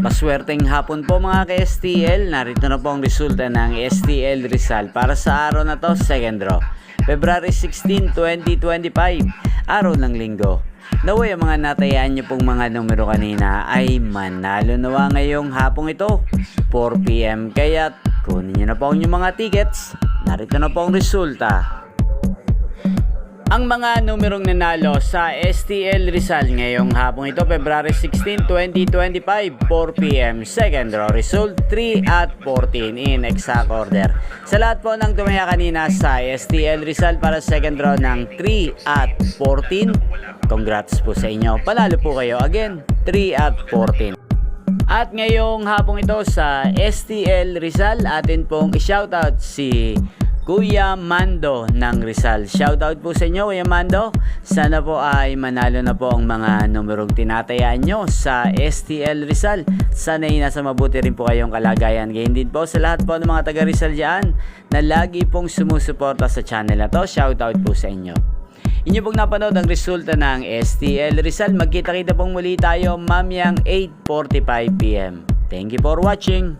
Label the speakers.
Speaker 1: Maswerteng hapon po mga ka-STL. Narito na po ang resulta ng STL Rizal para sa araw na to, second draw. February 16, 2025, araw ng linggo. Naway ang mga natayaan nyo pong mga numero kanina ay manalo nawa ngayong hapong ito, 4 PM. Kaya kunin nyo na po ang inyong mga tickets. Narito na po ang resulta. Ang mga numerong nanalo sa STL Rizal ngayong hapong ito, February 16, 2025, 4 PM. Second draw result, 3 at 14 in exact order. Sa lahat po ng tumaya kanina sa STL Rizal para second draw ng 3 at 14, congrats po sa inyo. Panalo po kayo again, 3 at 14. At ngayong hapong ito sa STL Rizal, atin pong i-shoutout si Kuya Mando ng Rizal. Shoutout po sa inyo, Kuya Mando. Sana po ay manalo na po ang mga numerong tinatayaan nyo sa STL Rizal. Sana ay nasa mabuti rin po kayong kalagayan. Ganyan din po sa lahat po ng mga taga Rizal dyan na lagi pong sumusuporta sa channel na to. Shoutout po sa inyo. Inyo pong napanood ang resulta ng STL Rizal. Magkita-kita pong muli tayo mamayang 8:45 PM. Thank you for watching.